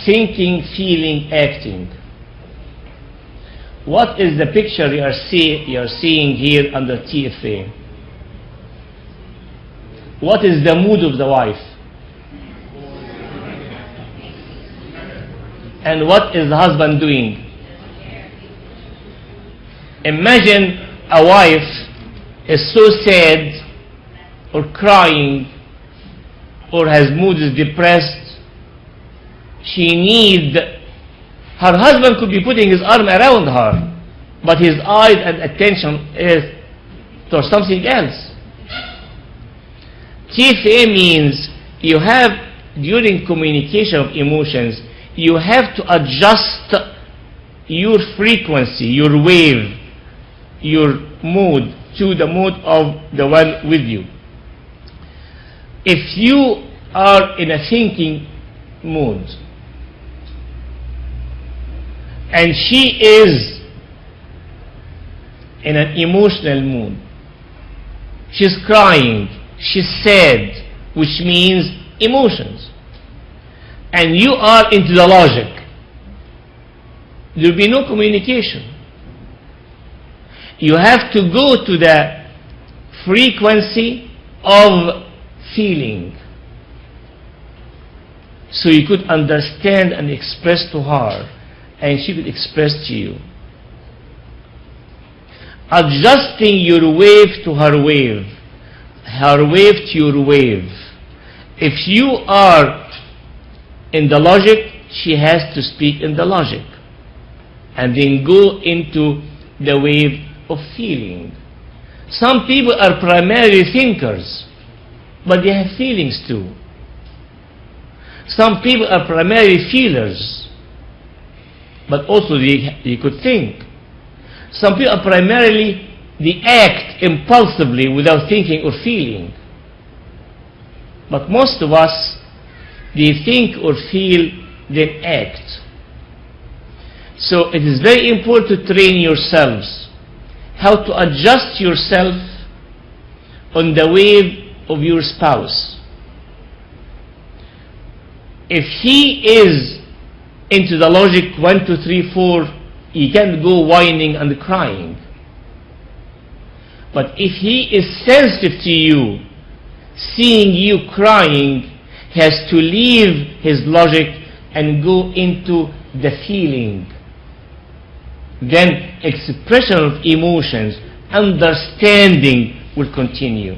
Thinking, feeling, acting. What is the picture you are seeing here under TFA? What is the mood of the wife? And what is the husband doing? Imagine a wife is so sad or crying or has mood is depressed. She needs, her husband could be putting his arm around her, but his eyes and attention is to something else. TFA means you have, during communication of emotions, you have to adjust your frequency, your wave, your mood to the mood of the one with you. If you are in a thinking mood and she is in an emotional mood, she's crying, she's sad, which means emotions, and you are into the logic, there will be no communication. You have to go to the frequency of feeling so you could understand and express to her and she could express to you. Adjusting your wave to her wave to your wave. If you are in the logic, she has to speak in the logic and then go into the wave of feeling. Some people are primarily thinkers, but they have feelings too. Some people are primarily feelers, but also they could think. Some people are primarily, they act impulsively without thinking or feeling. But most of us, they think or feel, then act. So it is very important to train yourselves how to adjust yourself on the wave of your spouse. If he is into the logic 1, 2, 3, 4, he can't go whining and crying. But if he is sensitive to you, seeing you crying, he has to leave his logic and go into the feeling. Then expression of emotions, understanding will continue.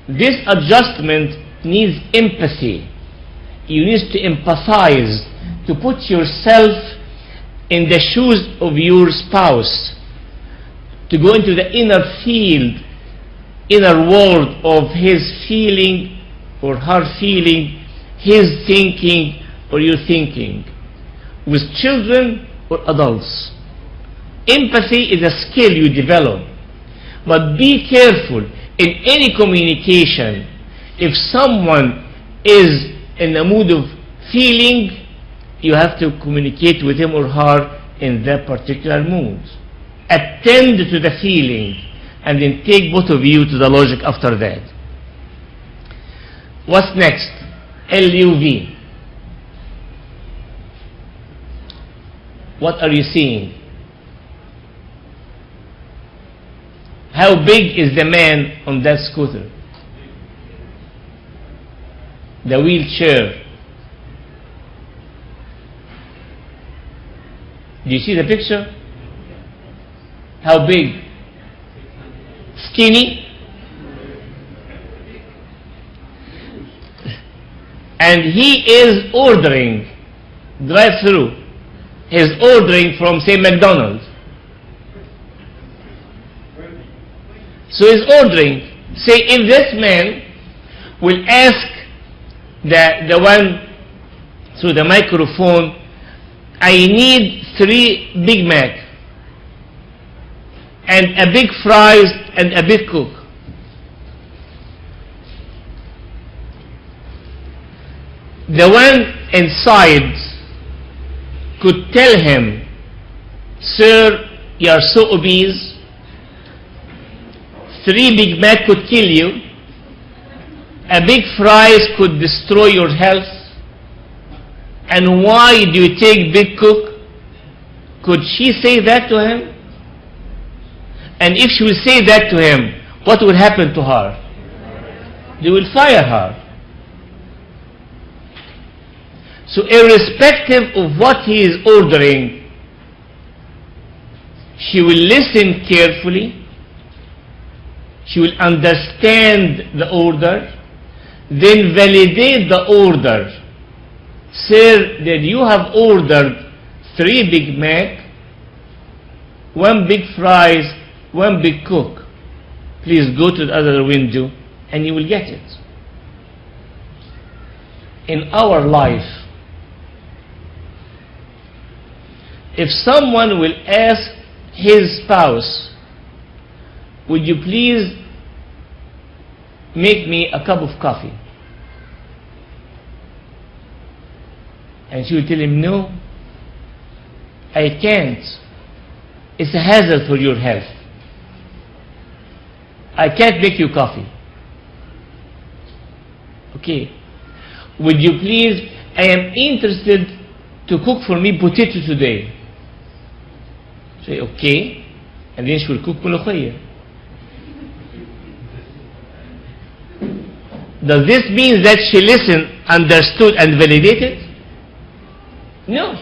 This adjustment needs empathy. You need to empathize, to put yourself in the shoes of your spouse, to go into the inner field, inner world of his feeling or her feeling, his thinking or your thinking, with children or adults. Empathy is a skill you develop, but be careful in any communication. If someone is in a mood of feeling, you have to communicate with him or her in that particular mood. Attend to the feeling and then take both of you to the logic after that. What's next? LUV. What are you seeing? How big is the man on that scooter? The wheelchair. Do you see the picture? How big? Skinny? And he is ordering drive-through. He is ordering from, say, McDonald's. So he's ordering. Say, if this man will ask the one through the microphone, I need 3 Big Mac and a big fries and a big Coke. The one inside could tell him, sir, you are so obese, 3 Big Mac could kill you, a big fries could destroy your health, and why do you take big Coke? Could she say that to him? And if she will say that to him, what will happen to her? They will fire her. So irrespective of what he is ordering, she will listen carefully, she will understand the order, then validate the order. Sir, that you have ordered 3 Big Mac, 1 big fries, 1 big Coke. Please go to the other window and you will get it. In our life, if someone will ask his spouse, would you please make me a cup of coffee? And she will tell him, no, I can't. It's a hazard for your health. I can't make you coffee. Okay. Would you please, I am interested to cook for me potato today. Say, okay. And then she will cook molokhaya. Does this mean that she listened, understood, and validated? No.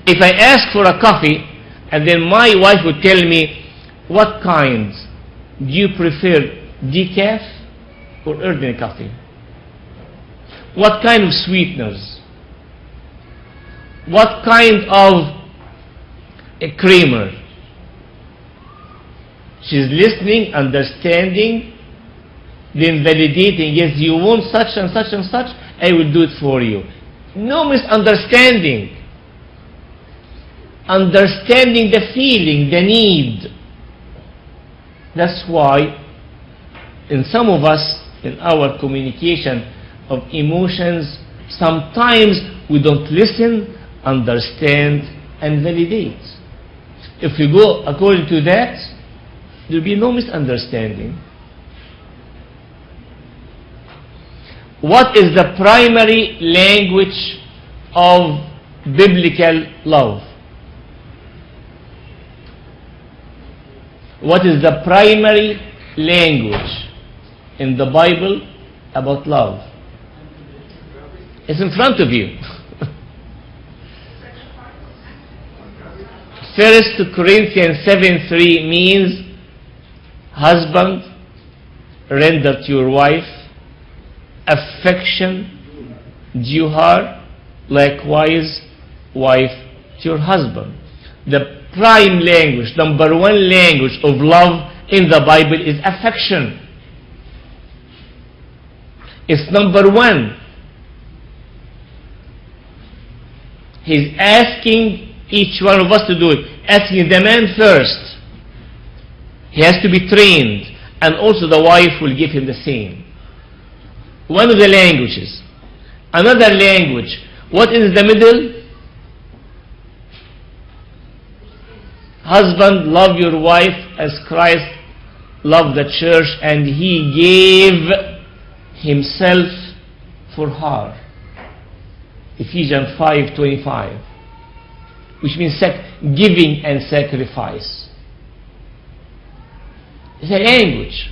If I ask for a coffee, and then my wife would tell me, what kind? Do you prefer decaf or ordinary coffee? What kind of sweeteners? What kind of a creamer? She's listening, understanding, then validating. Yes, you want such and such and such, I will do it for you. No misunderstanding. Understanding the feeling, the need. That's why in some of us, in our communication of emotions, sometimes we don't listen, understand, and validate. If we go according to that, there will be no misunderstanding. What is the primary language of biblical love? What is the primary language in the Bible about love? It's in front of you. 1 Corinthians 7:3 means, husband, render to your wife affection due her, likewise wife to your husband. The prime language, number 1 language of love in the Bible is affection. It's number 1. He's asking each one of us to do it. Asking the man first. He has to be trained, and also the wife will give him the same. One of the languages. Another language. What is the middle? Husband, love your wife as Christ loved the church and he gave himself for her. Ephesians 5:25. which means giving and sacrifice. It's a language.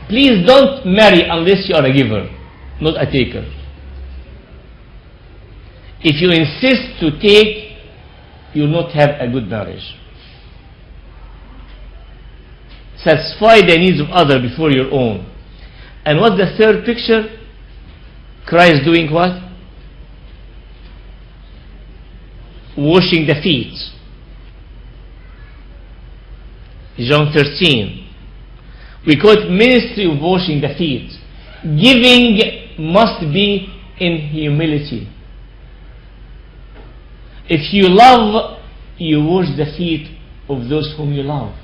Please don't marry unless you are a giver, not a taker. If you insist to take, you will not have a good marriage. Satisfy the needs of others before your own. And what's the third picture? Christ doing what? Washing the feet. John 13. We call it ministry of washing the feet. Giving must be in humility. If you love, you wash the feet of those whom you love.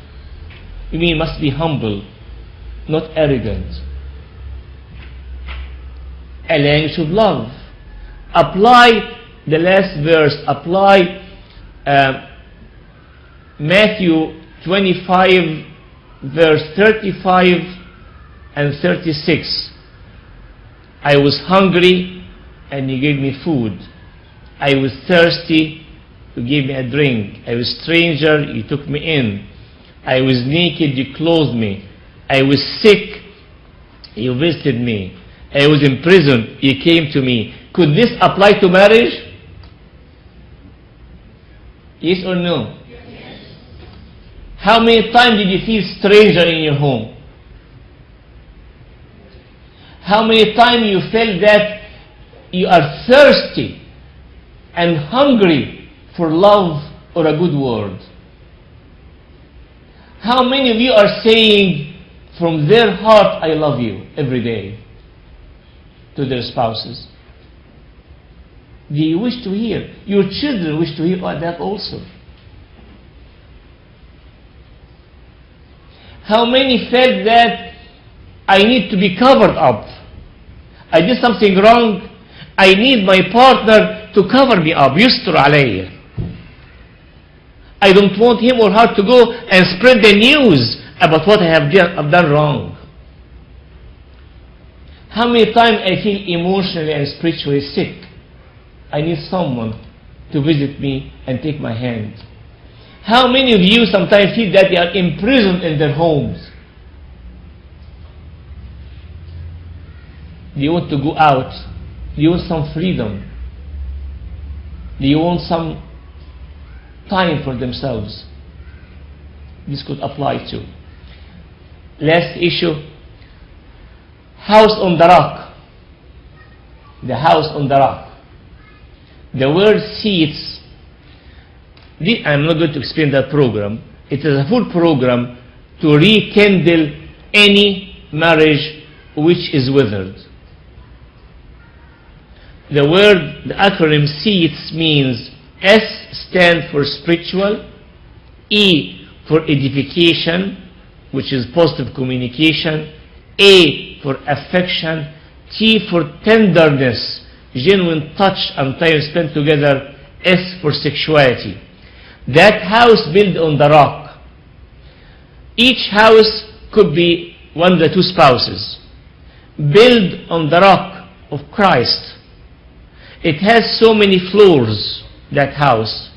You mean must be humble, not arrogant. A language of love. Apply the last verse. Apply Matthew 25 verse 35 and 36. I was hungry and you gave me food. I was thirsty, you gave me a drink. I was a stranger, you took me in. I was naked, you clothed me. I was sick, you visited me. I was in prison, you came to me. Could this apply to marriage? Yes or no? Yes. How many times did you feel stranger in your home? How many times you felt that you are thirsty and hungry for love or a good word? How many of you are saying from their heart, I love you, every day to their spouses? Do you wish to hear? Your children wish to hear that also. How many felt that I need to be covered up? I did something wrong. I need my partner to cover me up. Yustur alayya. I don't want him or her to go and spread the news about what I have done wrong. How many times I feel emotionally and spiritually sick? I need someone to visit me and take my hand. How many of you sometimes feel that they are imprisoned in their homes? Do you want to go out? Do you want some freedom? Do you want some time for themselves? This could apply to. Last issue, house on the rock. The house on the rock. The word seats, I'm not going to explain that program. It is a full program to rekindle any marriage which is withered. The word, the acronym SEATS means S stands for spiritual, E for edification, which is positive communication, A for affection, T for tenderness, genuine touch and time spent together, S for sexuality. That house built on the rock. Each house could be one of the two spouses. Built on the rock of Christ. It has so many floors, that house.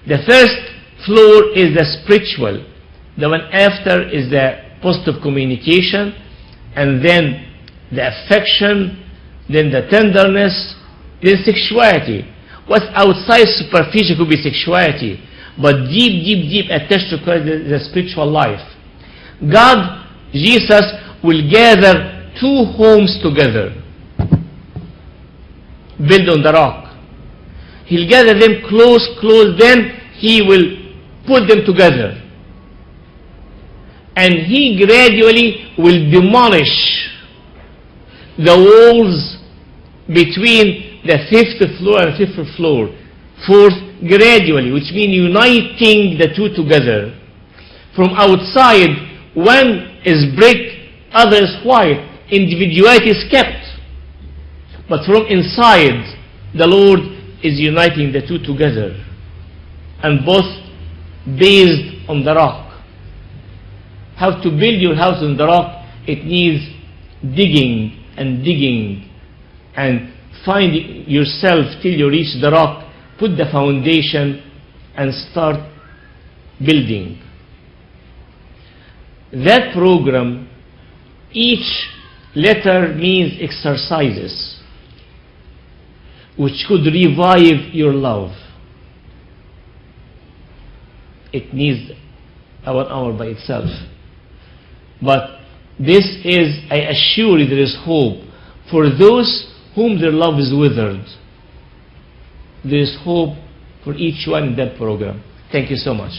The first floor is the spiritual. The one after is the positive communication, and then the affection, then the tenderness, then sexuality. What's outside superficial could be sexuality, but deep attached to Christ is the spiritual life. God, Jesus, will gather two homes together, built on the rock. He'll gather them close, then He will put them together. And He gradually will demolish the walls between the fifth floor and fifth floor. Fourth, gradually, which means uniting the two together. From outside, one is brick, other is white. Individuality is kept. But from inside, the Lord is uniting the two together. And both based on the rock. How to build your house on the rock? It needs digging and find yourself till you reach the rock put the foundation and start building. That program, each letter means exercises which could revive your love. It needs 1 hour by itself. But this is, I assure you, there is hope for those whom their love is withered. There is hope for each one in that program. Thank you so much.